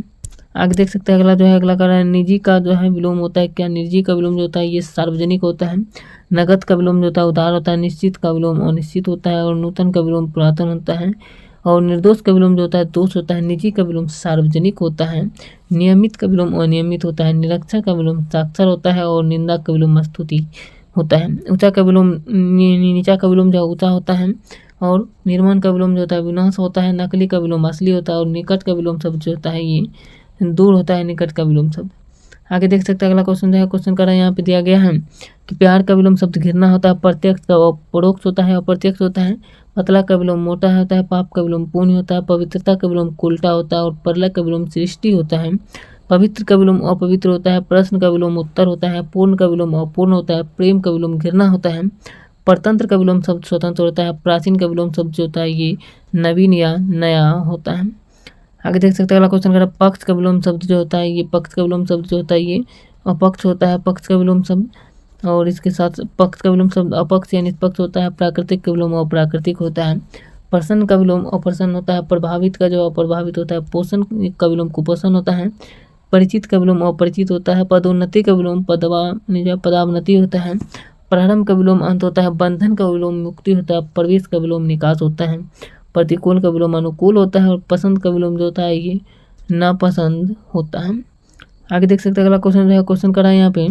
आगे देख सकते हैं, अगला जो है अगला कर रहा है, निजी का जो है विलोम होता है क्या, निजी का विलोम जो होता है ये सार्वजनिक होता है, नगद का विलोम जो होता है उधार होता है, निश्चित का विलोम अनिश्चित होता है, और नूतन का विलोम पुरातन होता है, और निर्दोष का विलोम जो होता है दोष होता है, निजी का विलोम सार्वजनिक होता है, नियमित का विलोम अनियमित होता है, निरक्षर का विलोम साक्षर होता है, और निंदा का विलोम स्तुति होता है, ऊंचा का विलोम नीचा का विलोम जो ऊंचा होता है, और निर्माण का विलोम जो होता है विनाश होता है, नकली का विलोम असली होता है, और निकट का विलोम शब्द जो होता है ये दूर होता है, निकट का विलोम शब्द। आगे देख सकते हैं, अगला क्वेश्चन जो है क्वेश्चन कर रहा है यहाँ पे दिया गया है कि प्यार का विलोम शब्द घृणा होता है, प्रत्यक्ष का परोक्ष होता है, अप्रत्यक्ष होता है, पतला का विलोम मोटा होता है, पाप का विलोम पुण्य होता है, पवित्रता का विलोम उल्टा होता है, और परलय का विलोम सृष्टि होता है, पवित्र का विलोम अपवित्र होता है, प्रश्न का विलोम उत्तर होता है, पूर्ण का विलोम अपूर्ण होता है, प्रेम का विलोम घृणा होता है, परतंत्र का विलोम शब्द स्वतंत्र होता है, प्राचीन का विलोम शब्द जो होता है ये नवीन या नया होता है। आगे देख सकते हैं, अगला क्वेश्चन कर रहा है, पक्ष का विलोम शब्द जो होता है ये पक्ष का विलोम शब्द जो होता है ये अपक्ष होता है, पक्ष का विलोम शब्द, और इसके साथ पक्ष का विलोम शब्द अपक्ष या निष्पक्ष होता है, प्राकृतिक का विलोम अप्राकृतिक होता है, प्रसन्न का विलोम अप्रसन्न होता है, प्रभावित का जो अप्रभावित होता है, पोषण का विलोम कुपोषण होता है, परिचित का विलोम अपरिचित होता है, पदोन्नति का विलोम पदावनति होता है, प्रारंभ का विलोम अंत होता है, बंधन का विलोम मुक्ति होता है, प्रवेश का विलोम निकास होता है, प्रतिकूल का विलोम अनुकूल होता है, और पसंद का विलोम जो होता है ये नापसंद होता है। आगे देख सकते हैं, अगला क्वेश्चन जो है क्वेश्चन करा है यहाँ पे,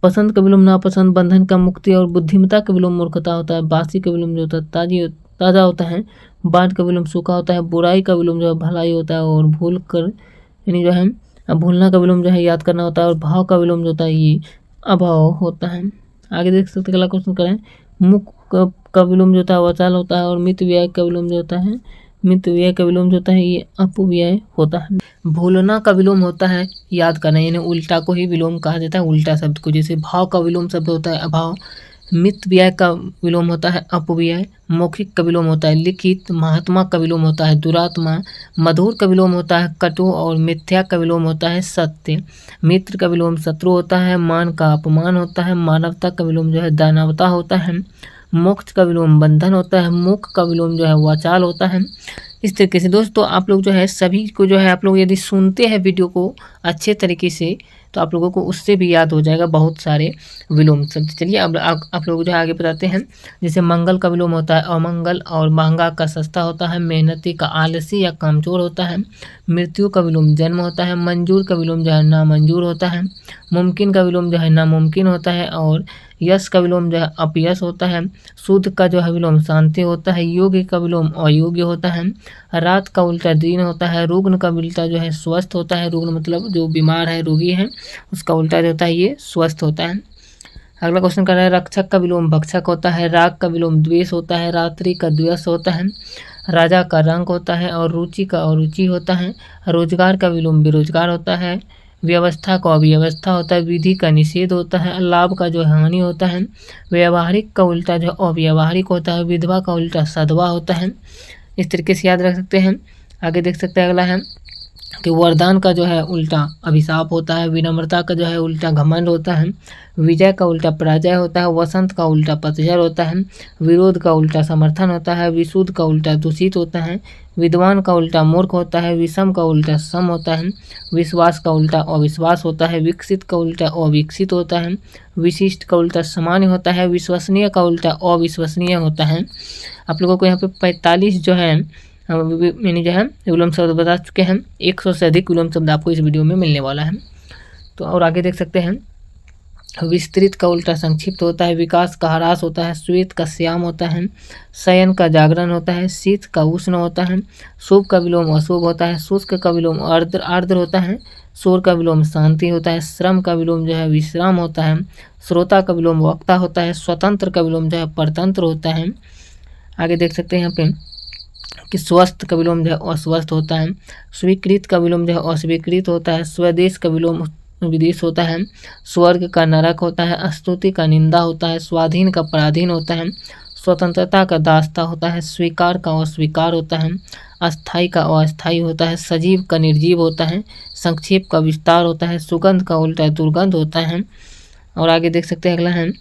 पसंद का विलोम नापसंद, बंधन का मुक्ति, और बुद्धिमता का विलोम मूर्खता होता है, बासी का विलोम जो होता है ताज़ा होता है, बाढ़ का विलोम सूखा होता है, बुराई का विलोम जो है भलाई होता है, और भूल कर यानी जो है भूलना का विलोम जो है याद करना होता है, और भाव का विलोम जो होता है ये अभाव होता है। आगे देख सकते हैं, अगला क्वेश्चन करें, मुख का विलोम जो होता है वचाल होता है, और मित व्यय का विलोम जो होता है मित व्यय का विलोम होता है ये अपव्यय होता है। भूलना का विलोम होता है याद करना, यानी उल्टा को ही विलोम कहा जाता है, उल्टा शब्द को। जैसे भाव का विलोम शब्द होता है अभाव, मित व्यय का विलोम होता है अपव्यय, मौखिक का विलोम होता है लिखित, महात्मा का विलोम होता है दुरात्मा, मधुर का विलोम होता है कटु और मिथ्या का विलोम होता है सत्य। मित्र का विलोम शत्रु होता है, मान का अपमान होता है, मानवता का विलोम जो है दानवता होता है, मोक्ष का विलोम बंधन होता है, मुख का विलोम जो है वाचाल होता है। इस तरीके से दोस्तों आप लोग जो है सभी को जो है आप लोग यदि सुनते हैं वीडियो को अच्छे तरीके से तो आप लोगों को उससे भी याद हो जाएगा बहुत सारे विलोम शब्द। चलिए अब आप लोग जो है आगे बताते हैं। जैसे मंगल का विलोम होता है अमंगल और महंगा का सस्ता होता है, मेहनती का आलसी या कामचोर होता है, मृत्यु का विलोम जन्म होता है, मंजूर का विलोम जो है नामंजूर होता है, मुमकिन का विलोम जो है नामुमकिन होता है और यश का विलोम जो है अपयश होता है, शुद्ध का जो है विलोम शांति होता है, योग्य का विलोम अयोग्य होता है, रात का उल्टा दिन होता है, रुग्ण का उल्टा जो है स्वस्थ होता है, रुग्ण मतलब जो बीमार है रोगी है उसका उल्टा जो होता है ये स्वस्थ होता है। अगला क्वेश्चन कर रहा है रक्षक का विलोम भक्षक होता है, राग का विलोम द्वेष होता है, रात्रि का द्वेष होता है, राजा का रंग होता है और रुचि का अरुचि होता है, रोजगार का विलोम बेरोजगार होता है, व्यवस्था का अव्यवस्था होता है, विधि का निषेध होता है, लाभ का जो हानि होता है, व्यवहारिक का उल्टा जो अव्यवहारिक होता है, विधवा का उल्टा सधवा होता है। इस तरीके से याद रख सकते हैं। आगे देख सकते हैं अगला है कि वरदान का जो है उल्टा अभिशाप होता है, विनम्रता का जो है उल्टा घमंड होता है, विजय का उल्टा पराजय होता है, वसंत का उल्टा पतझड़ होता है, विरोध का उल्टा समर्थन होता है, विशुद्ध का उल्टा दूषित होता है, विद्वान का उल्टा मूर्ख होता है, विषम का उल्टा सम होता है, विश्वास का उल्टा अविश्वास होता है, विकसित का उल्टा अविकसित होता है, विशिष्ट का उल्टा सामान्य होता है, विश्वसनीय का उल्टा अविश्वसनीय होता है। आप लोगों को यहाँ पे 45 जो है मैंने जो है विलोम शब्द बता चुके हैं, 100 से अधिक विलोम शब्द आपको इस वीडियो में मिलने वाला है। तो और आगे देख सकते हैं विस्तृत का उल्टा संक्षिप्त होता है, विकास का ह्रास होता है, श्वेत का श्याम होता है, शयन का जागरण होता है, शीत का उष्ण होता है, शुभ का विलोम अशुभ होता है, शुष्क का विलोम आर्द्र होता है, शोर का विलोम शांति होता है, श्रम का विलोम जो है विश्राम होता है, श्रोता का विलोम वक्ता होता है, स्वतंत्र का विलोम जो है परतंत्र होता है। आगे देख सकते हैं यहाँ पे कि स्वस्थ का विलोम जो है अस्वस्थ होता है, स्वीकृत का विलोम जो है अस्वीकृत होता है, स्वदेश का विलोम विदेश होता है, स्वर्ग का नरक होता है, स्तुति का निंदा होता है, स्वाधीन का पराधीन होता है, स्वतंत्रता का दास्ता होता है, स्वीकार का अस्वीकार होता है, अस्थाई का अस्थाई होता है, सजीव का निर्जीव होता है, संक्षेप का विस्तार होता है, सुगंध का उल्टा दुर्गंध होता है। और आगे देख सकते हैं अगला है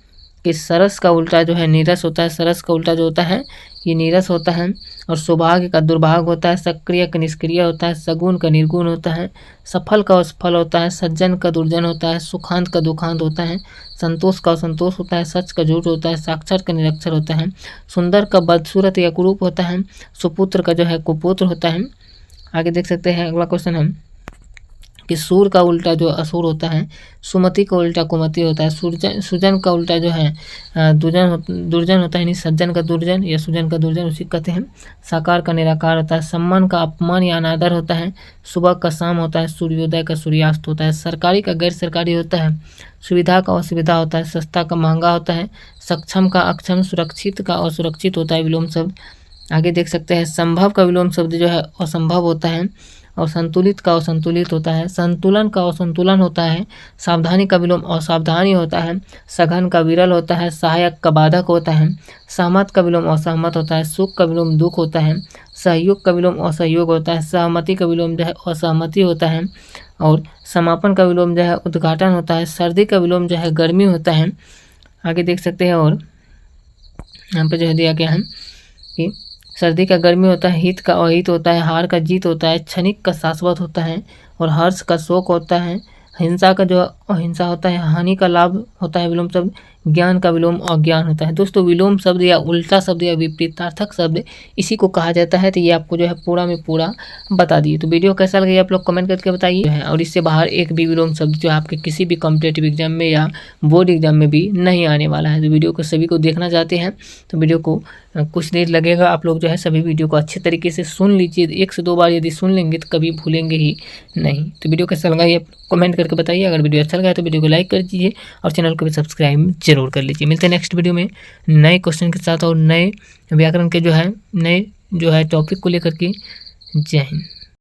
कि सरस का उल्टा जो है नीरस होता है, सरस का उल्टा जो होता है ये नीरस होता है, और सौभाग्य का दुर्भाग्य होता है, सक्रिय का निष्क्रिय होता है, सगुण का निर्गुण होता है, सफल का असफल होता है, सज्जन का दुर्जन होता है, सुखांत का दुखांत होता है, संतोष का असंतोष होता है, सच का झूठ होता है, साक्षर का निरक्षर होता है, सुंदर का बदसूरत या कुरूप होता है, सुपुत्र का जो है कुपुत्र होता है। आगे देख सकते हैं अगला क्वेश्चन है कि सूर का उल्टा जो असुर होता है, सुमति का उल्टा कुमति होता है, सुजन का उल्टा जो है दुर्जन होता है, यानी सज्जन का दुर्जन या सुजन का दुर्जन उसी कहते हैं, साकार का निराकार होता है, सम्मान का अपमान या अनादर होता है, सुबह का शाम होता है, सूर्योदय का सूर्यास्त होता है, सरकारी का गैर सरकारी होता है, सुविधा का असुविधा होता है, सस्ता का महंगा होता है, सक्षम का अक्षम, सुरक्षित का असुरक्षित होता है विलोम शब्द। आगे देख सकते हैं संभव का विलोम शब्द जो है असंभव होता है, और संतुलित का असंतुलित होता है, संतुलन का असंतुलन होता है, सावधानी का विलोम असावधानी होता है, सघन का विरल होता है, सहायक का बाधक होता है, सहमत का विलोम असहमत होता है, सुख का विलोम दुख होता है, सहयोग का विलोम असहयोग होता है, सहमति का विलोम जो है असहमति होता है, और समापन का विलोम जो है उद्घाटन होता है, सर्दी का विलोम जो है गर्मी होता है। आगे देख सकते हैं और यहाँ पे जो है दिया गया है कि सर्दी का गर्मी होता है, हित का अहित होता है, हार का जीत होता है, क्षणिक का शाश्वत होता है, और हर्ष का शोक होता है, हिंसा का जो अहिंसा होता है, हानि का लाभ होता है विलोम शब्द, ज्ञान का विलोम अज्ञान होता है। दोस्तों विलोम शब्द या उल्टा शब्द या विपरीतार्थक शब्द इसी को कहा जाता है। तो ये आपको जो है पूरा में पूरा बता दिए। तो वीडियो कैसा लगे आप लोग कमेंट करके बताइए है, और इससे बाहर एक भी विलोम शब्द जो आपके किसी भी कॉम्पिटेटिव एग्जाम में या बोर्ड एग्जाम में भी नहीं आने वाला है। तो वीडियो को सभी को देखना चाहते हैं तो वीडियो को कुछ देर लगेगा, आप लोग जो है सभी वीडियो को अच्छे तरीके से सुन लीजिए। 1 से 2 बार यदि सुन लेंगे तो कभी भूलेंगे ही नहीं। तो वीडियो कैसा लगा ये कमेंट करके बताइए। अगर वीडियो अच्छा लगा तो वीडियो को लाइक कर दीजिए और चैनल को भी सब्सक्राइब जरूर कर लीजिए। मिलते हैं नेक्स्ट वीडियो में नए क्वेश्चन के साथ और नए व्याकरण के जो है नए जो है टॉपिक को लेकर के। जय हिंद।